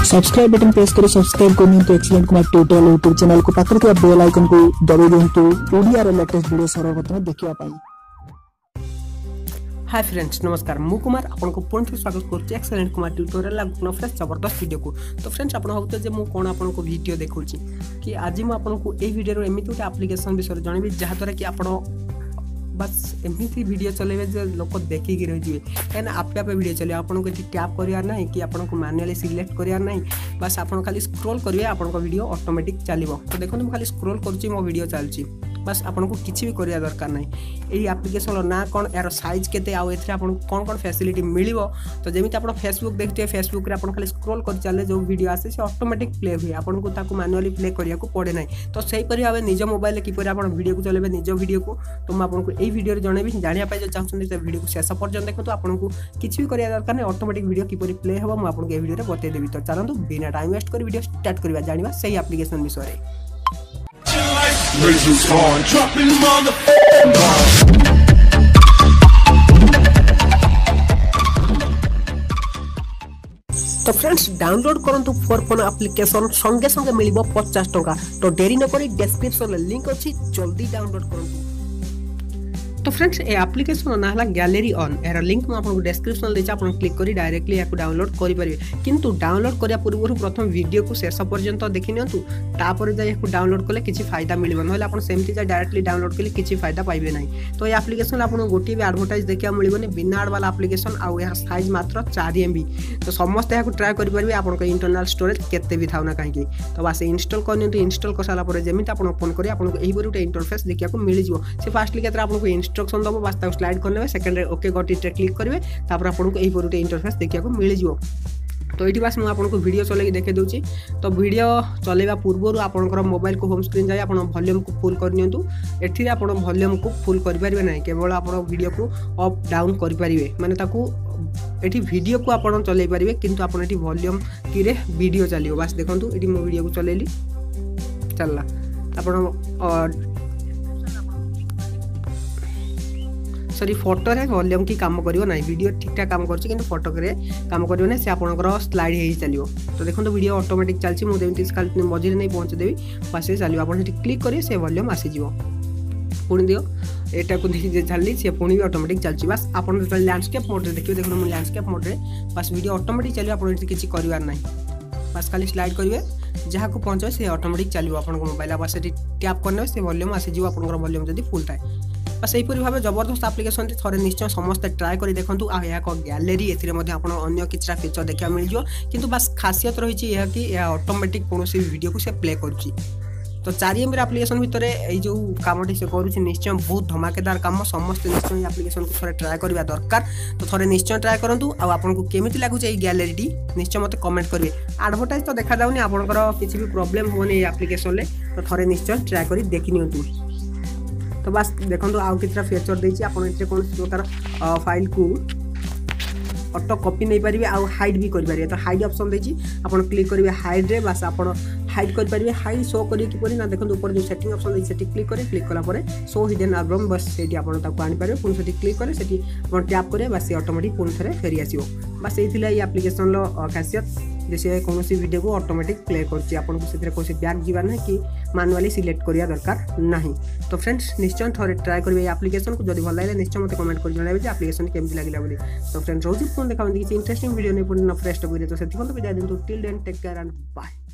Subscribe button press करी subscribe करनियंतु excellent Kumar tutorial YouTube channel को पाकर के बेल आइकन को दबाइ दियंतु ओडिया रे लेटेस्ट वीडियो सर्वप्रथम देखिया पाई। हाय फ्रेंड्स नमस्कार मु कुमार आपन को पुनः स्वागत करछि एक्सीलेंट कुमार ट्यूटोरियल लागुन फ्रेश जबरदस्त वीडियो को। तो फ्रेंड्स आपन होते जे मु कोन आपन को वीडियो देखौछि कि आज मु आपन को ए वीडियो रो एमिति उटे एप्लीकेशन विषय जणबी जहा तोरा कि आपन बस एमती वीडियो चलेबे जे लोक देखि कि रहि जिवे एना आपे आपे वीडियो चले आपन को टैप करियार नाही कि आपन को मैनुअली सिलेक्ट करियार नाही बस आपन खाली स्क्रॉल करिवे आपन को वीडियो ऑटोमेटिक चलिबो। तो देखो हम खाली स्क्रॉल करछि मो वीडियो चलछि बस आपन को किछि भी करिया दरकार नाही। एही एप्लीकेशन रो ना कोन यार साइज केते आ एथरे आपन कोन कोन फैसिलिटी मिलिबो। तो जेमिति आपन फेसबुक देखते फेसबुक रे आपन खाली स्क्रॉल कर चले जो वीडियो आसे से ऑटोमेटिक प्ले हुए आपन को ताको मैनुअली प्ले करिया को पड़े नाही। तो सही परि भाबे निज मोबाइल की परि आपन वीडियो को चलेबे निज वीडियो को। तो म आपन को एही वीडियो रे जणेबी जानिया पाइ जे चाहछन जे वीडियो को शेष पर्यंत देखो। तो आपन को किछि भी करिया दरकार नाही ऑटोमेटिक वीडियो की परि प्ले हबो म आपन को ए वीडियो रे बतै देबी। तो चलंतु बिना टाइम वेस्ट कर वीडियो स्टार्ट करबा जानिबा सही एप्लीकेशन विषय रे। तो फ्रेंड्स डाउनलोड करंतु फॉर फोन एप्लीकेशन संगे संगे मिलिबो 50 टका। तो देरी न करी डिस्क्रिप्शन में लिंक अछि जल्दी डाउनलोड करंतु। तो फ्रेंड्स ए एप्लीकेशन ना हला गैलरी ऑन एरा लिंक मैं आपको डिस्क्रिप्शन देछि आपन क्लिक करी डायरेक्टली याको डाउनलोड करि परिबे। किंतु डाउनलोड करिया पूर्व प्रथम वीडियो को शेष पर्यंत देखि नियंतु तापर जाय याको डाउनलोड कले किछि फायदा मिलिबो नहले आपन सेमति जा डायरेक्टली डाउनलोड कले किछि फायदा पाइबे नाही। तो ए एप्लीकेशन आपन गोटी भी एडवर्टाइज देखिया मिलिबोनी बिना एड वाला एप्लीकेशन आ यार साइज मात्र 4 MB। तो समस्त याको ट्राई करि परिबे आपन को इंटरनल स्टोरेज केते भी थाउना काहे कि। तो बस इंस्टॉल करनियंतु इंस्टॉल करसाला पर जेमिति आपन ओपन करी आपन को एही बरुटे इंटरफेस देखिया को मिलि जिवो। से फास्टली केतरा आपन को इंस्ट्रक्शन दबो बस ताको स्लाइड करने सेकंड रे ओके गॉट इट रे क्लिक करिवे तापर आपन को एही बरुटे इंटरफेस देखिया को मिलि जिवो। तो ये बस मुझे आपको वीडियो चलेगी देखे दूसरी। तो वीडियो चलेगा पूर्व आपंकर मोबाइल को होम स्क्रीन जाए आप वॉल्यूम को फुल करनियंतु। एठी आप वॉल्यूम को फुल करें ना केवल आप वीडियो को अप डाउन करें माने ताकू एठी वीडियो को आप चलई पारे किंतु आप वॉल्यूम की रे वीडियो चलो। बस देखो ये मो वीडियो को चलैली चलला आप सॉरी फोटो रे वॉल्यूम की काम करियो ना वीडियो ठीक ठाक काम करछि किंतु फोटो रे काम करियो ना से आपनकर स्लाइड हे चलियो। तो देखो वीडियो ऑटोमेटिक चलछि मु देमति खाली मझे नहीं पहुंच देबी बस चलियो आपन क्लिक करिए से वॉल्यूम आसी जिवो पुणी दियो एटा को देखि जे चलली से पुणी भी ऑटोमेटिक चलछि। बस आपन लैंडस्केप मोड रे देखियो देखो मु लैंडस्केप मोड रे बस वीडियो ऑटोमेटिक चलियो आपन किछि करिवार नाही बस खाली स्लाइड करिवे जहाँ को पहुंचे से ऑटोमेटिक चलियो आपन को मोबाइल बस टैप करने से वॉल्यूम आसी जिवो आपनकर वॉल्यूम जदी फुल थाए। बस यही भाव जबरदस्त एप्लीकेशन थे निश्चय समस्त ट्राए कर देखूँ आ गैलरी ए किछटा फीचर देखा मिल जाओ किंतु बस खासियत रही कि ऑटोमेटिक कौन वीडियो को से प्ले कर। तो 4 MB एप्लीकेशन भितर ये जो कमटी से करुँच निश्चय बहुत धमाकेदार काम समस्त निश्चय एप्लीकेशन को थोड़े ट्राए करवा दरकार। तो थोड़े निश्चय ट्राए करूँ आपको केमी लगुच गैलरी निश्चय मत कमेंट करेंगे। एडवर्टाइज तो देखा जाऊनी आपंकर किसी भी प्रोब्लेम होनी एप्लीकेशन में। तो थोड़े निश्चय ट्राए कर देखी नियंतु। तो बस देखो आउ कितना फीचर देछि आपन एते कोन प्रकार फाइल को ऑटो कॉपी नहीं पारिबे आ हाइड भी करि पारिबे। तो हाइड ऑप्शन देछि आपन क्लिक करिवे हाइड रे बस आपन हाइड कर पारिबे हाइड शो करी कि परि ना देखो ऊपर जो सेटिंग ऑप्शन देछि सेटी क्लिक करे क्लिक कला परे शो हिडन एल्बम बस सेठी आपन ताको आनि पारिबे पुन सेटी क्लिक करे सेठी आपन टैप करे बस ऑटोमेटिक पुन थरे फेरी आसीबो। बस एथिला ये एप्लीकेशन लो खासियत जैसे कौन सी वीडियो को ऑटोमेटिक प्ले करछि आपन को सेतिर कोसी बैक जीवा ना कि मैनुअली सिलेक्ट करिया दरकार नाही। तो फ्रेंड्स निश्चय थोड़े ट्राई करिवे एप्लीकेशन को जदी भल लागले निश्चय मते कमेंट कर जणाबे जे एप्लीकेशन केमति लागिला बोली। तो फ्रेंड्स रोज फोन देखाबे कि इंटरेस्टिंग वीडियो नै पुन फ्रेश तो करिए। तो सेति कोन तो विदाय देंतु till then take care and bye.